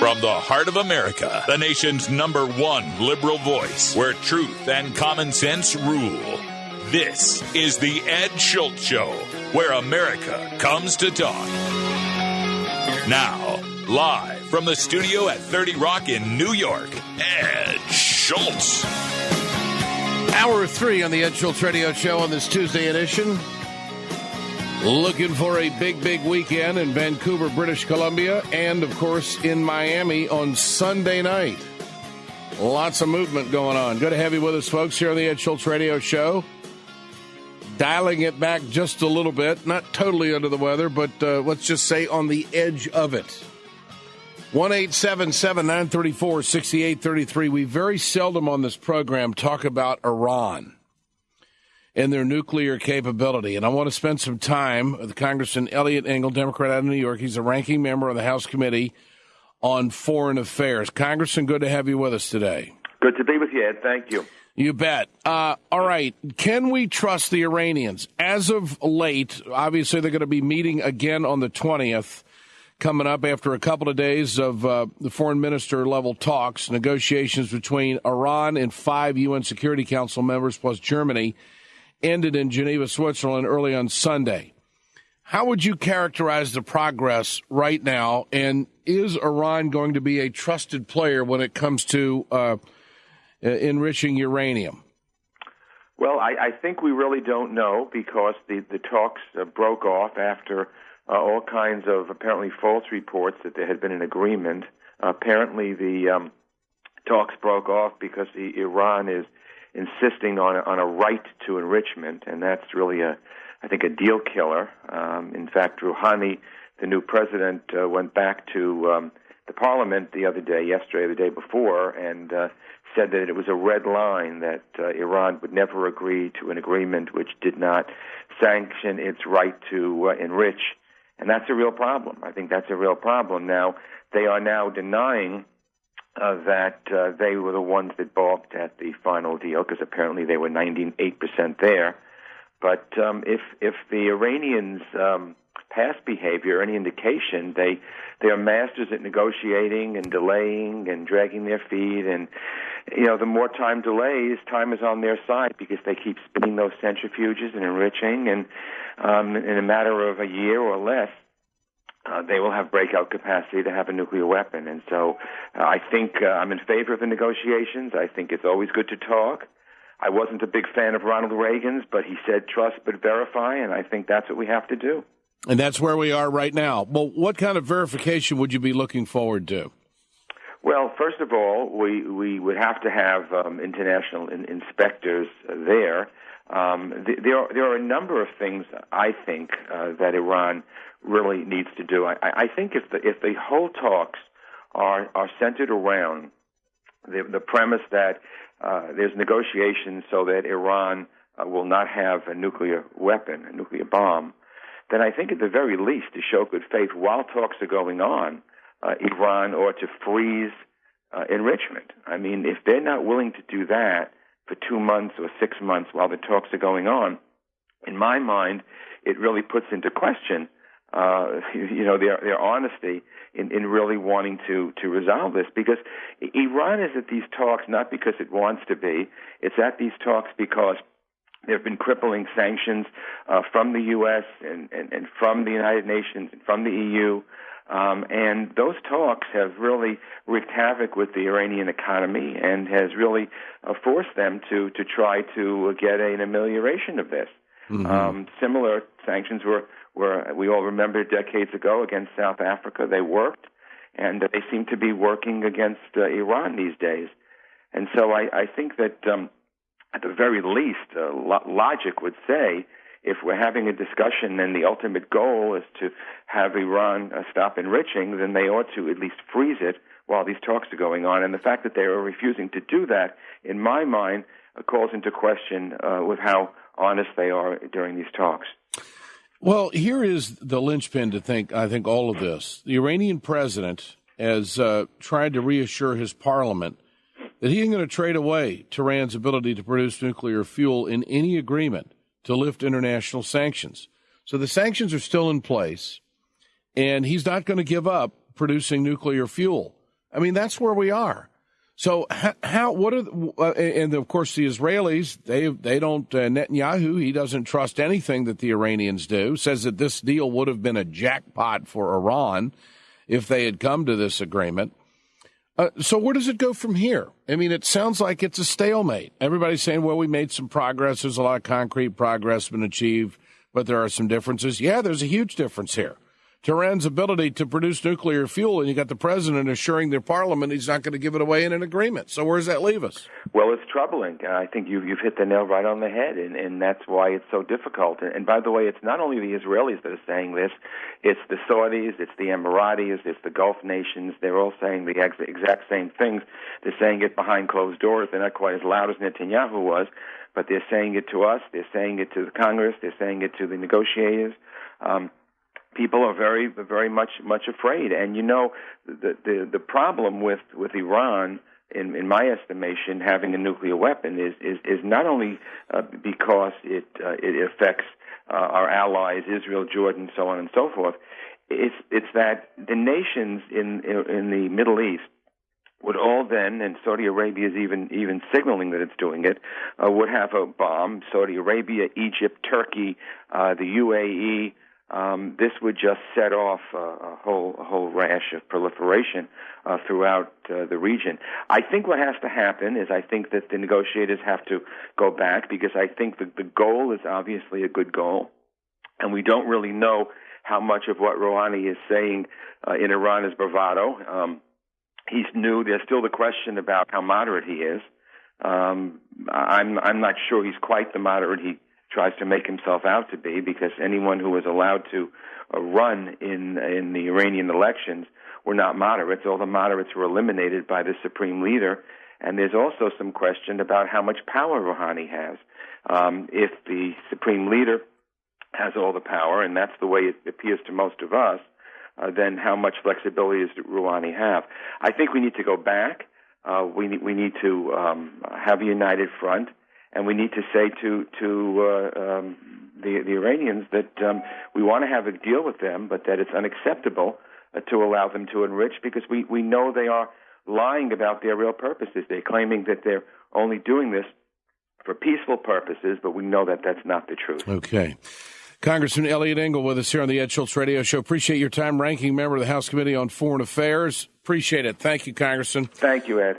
From the heart of America, the nation's #1 liberal voice, where truth and common sense rule. This is the Ed Schultz Show, where America comes to talk. Now, live from the studio at 30 Rock in New York, Ed Schultz. Hour 3 on the Ed Schultz Radio Show on this Tuesday edition. Looking for a big weekend in Vancouver, British Columbia, and, of course, in Miami on Sunday night. Lots of movement going on. Good to have you with us, folks, here on the Ed Schultz Radio Show. Dialing it back just a little bit. Not totally under the weather, but let's just say on the edge of it. 1-877-934-6833. We very seldom on this program talk about Iran and their nuclear capability. And I want to spend some time with Congressman Eliot Engel, Democrat out of New York. He's a ranking member of the House Committee on Foreign Affairs. Congressman, good to have you with us today. Good to be with you, Ed. Thank you. You bet. All right. Can we trust the Iranians? As of late, obviously they're going to be meeting again on the 20th, coming up after a couple of days of the foreign minister level talks, negotiations between Iran and 5 UN Security Council members plus Germany ended in Geneva, Switzerland early on Sunday. How would you characterize the progress right now, and is Iran going to be a trusted player when it comes to enriching uranium? Well, I think we really don't know because the talks broke off after all kinds of apparently false reports that there had been an agreement. Apparently the talks broke off because Iran is insisting on a right to enrichment, and that's really I think a deal killer. In fact, Rouhani, the new president, went back to the parliament yesterday, the day before, and said that it was a red line that Iran would never agree to an agreement which did not sanction its right to enrich. And that's a real problem. I think that's a real problem. Now, they are now denying that they were the ones that balked at the final deal, because apparently they were 98% there. But if the Iranians' past behavior, any indication, they are masters at negotiating and delaying and dragging their feet. And, the more time delays, time is on their side because they keep spinning those centrifuges and enriching. And in a matter of a year or less, they will have breakout capacity to have a nuclear weapon. And so I think I'm in favor of the negotiations. I think it's always good to talk. I wasn't a big fan of Ronald Reagan's, but he said trust but verify, and I think that's what we have to do. And that's where we are right now. Well, what kind of verification would you be looking forward to? Well, first of all, we would have to have international inspectors there. There are a number of things, I think, that Iran really needs to do. I think if the whole talks are centered around the premise that there's negotiations so that Iran will not have a nuclear weapon, a nuclear bomb, then I think at the very least, to show good faith while talks are going on, Iran ought to freeze enrichment. I mean, if they're not willing to do that for 2 months or 6 months while the talks are going on, in my mind, it really puts into question their honesty in really wanting to resolve this, because Iran is at these talks not because it wants to be. It's at these talks because there have been crippling sanctions from the U.S. and from the United Nations and from the EU, and those talks have really wreaked havoc with the Iranian economy and has really forced them to try to get an amelioration of this. Mm-hmm. Similar sanctions were we all remember decades ago against South Africa. They worked, and they seem to be working against Iran these days. And so I think that at the very least, logic would say if we're having a discussion and the ultimate goal is to have Iran stop enriching, then they ought to at least freeze it while these talks are going on. And the fact that they are refusing to do that, in my mind, calls into question with how honest they are during these talks. Well, here is the linchpin to I think all of this. The Iranian president has tried to reassure his parliament that he ain't going to trade away Tehran's ability to produce nuclear fuel in any agreement to lift international sanctions. So the sanctions are still in place, and he's not going to give up producing nuclear fuel. I mean, that's where we are. So and of course the Israelis, they don't, Netanyahu, he doesn't trust anything that the Iranians do, says that this deal would have been a jackpot for Iran if they had come to this agreement. So where does it go from here? I mean, it sounds like it's a stalemate. Everybody's saying, well, we made some progress. There's a lot of concrete progress been achieved, but there are some differences. Yeah, there's a huge difference here. Tehran's ability to produce nuclear fuel, and you got the president assuring their parliament he's not going to give it away in an agreement. So where does that leave us? Well, it's troubling. I think you've hit the nail right on the head, and that's why it's so difficult. And by the way, it's not only the Israelis that are saying this. It's the Saudis, it's the Emiratis, it's the Gulf nations. They're all saying the exact same things. They're saying it behind closed doors. They're not quite as loud as Netanyahu was, but they're saying it to us. They're saying it to the Congress. They're saying it to the negotiators. People are very, very much afraid, and the problem with Iran, in my estimation, having a nuclear weapon is not only because it affects our allies, Israel, Jordan, so on and so forth. It's that the nations in the Middle East would all then, and Saudi Arabia is even signaling that it's doing it, would have a bomb. Saudi Arabia, Egypt, Turkey, the UAE. This would just set off a whole rash of proliferation throughout the region. I think what has to happen is I think that the negotiators have to go back, because I think that the goal is obviously a good goal, and we don't really know how much of what Rouhani is saying in Iran is bravado. He's new. There's still the question about how moderate he is. I'm not sure he's quite the moderate he tries to make himself out to be, because anyone who was allowed to run in the Iranian elections were not moderates. All the moderates were eliminated by the supreme leader. And there's also some question about how much power Rouhani has. If the supreme leader has all the power, and that's the way it appears to most of us, then how much flexibility does Rouhani have? I think we need to go back. We need to have a united front. And we need to say to the Iranians that we want to have a deal with them, but that it's unacceptable to allow them to enrich, because we know they are lying about their real purposes. They're claiming that they're only doing this for peaceful purposes, but we know that that's not the truth. Okay. Congressman Eliot Engel with us here on the Ed Schultz Radio Show. Appreciate your time, ranking member of the House Committee on Foreign Affairs. Appreciate it. Thank you, Congressman. Thank you, Ed.